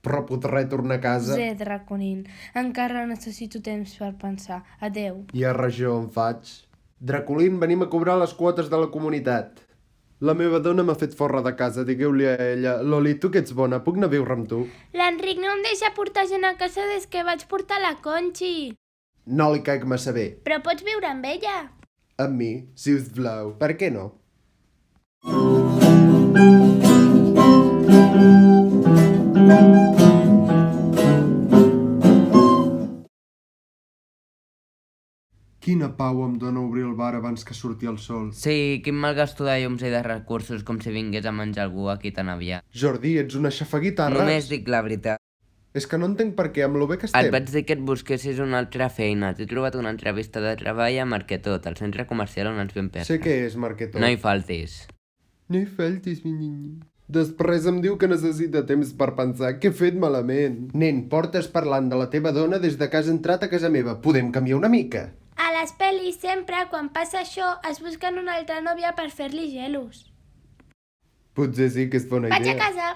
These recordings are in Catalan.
Però podré tornar a casa. Zé, Draconin, encara necessito temps per pensar. Adeu. I a regió em faig. Draculín, venim a cobrar les quotes de la comunitat. La meva dona m'ha fet forra de casa, digueu-li a ella. Loli, tu que ets bona, puc anar a viure amb tu? L'Enric no em deixa portar gent a casa des que vaig portar la Conxi. No li caic massa bé. Però pots viure amb ella. Amb mi, si us plau. Per què no? Quina pau em dóna obrir el bar abans que surti el sol. Sí, quin mal gasto de llums i de recursos, com si vingués a menjar algú aquí tan aviat. Jordi, ets una xafaguitarra. Només dic la veritat. És que no entenc per què, amb lo bé que Et estem. vaig dir que et busquessis una altra feina. T'he trobat una entrevista de treball a Marquetot, al centre comercial on ens vam perdre. Sé què és, Marquetó. No hi faltis. No hi faltis, mi niño. Després em diu que necessita temps per pensar. Què he fet malament? Nen, portes parlant de la teva dona des de que has entrat a casa meva. Podem canviar una mica? A les pel·lis sempre, quan passa això, es busquen una altra nòvia per fer-li gelos. Potser sí que és bona Vaig a idea. casa.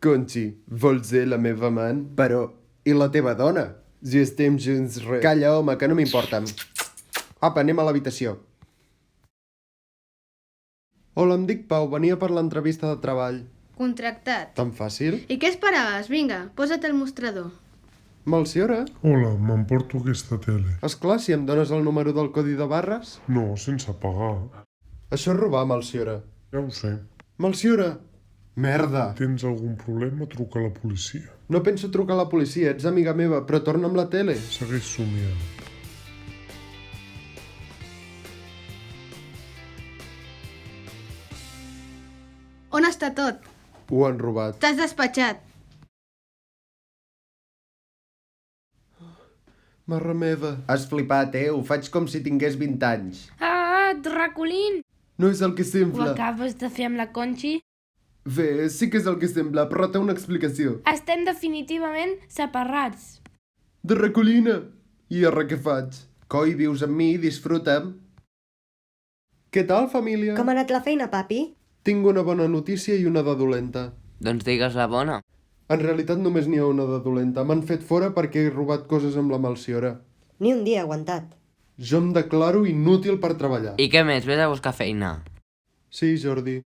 Conxi, vols ser la meva amant? Però, i la teva dona? Si estem junts res... Calla, home, que no m'importa. Apa, anem a l'habitació. Hola, em dic Pau, venia per l'entrevista de treball. Contractat. Tan fàcil? I què esperaves? Vinga, posa't al mostrador. Melciora? Hola, m'emporto aquesta tele. Esclar, si em dones el número del codi de barres... No, sense pagar. Això és robar, Melciora. Ja ho sé. Melciora! Merda! Tens algun problema? Truca a la policia. No penso trucar a la policia, ets amiga meva, però torna amb la tele. Segueix somiant. On està tot? Ho han robat. T'has despatxat. Mare meva. Has flipat, Ho faig com si tingués 20 anys. Ah, Draculín! No és el que Ho sembla. acabes de fer amb la Conxi? Bé, sí que és el que sembla, però té una explicació. Estem definitivament separats. De recolina. I ara què faig? Coi, vius amb mi, disfruta'm. Què tal, família? Com ha anat la feina, papi? Tinc una bona notícia i una de dolenta. Doncs digues la bona. En realitat només n'hi ha una de dolenta. M'han fet fora perquè he robat coses amb la Melciora. Ni un dia aguantat. Jo em declaro inútil per treballar. I què més? Vés a buscar feina. Sí, Jordi.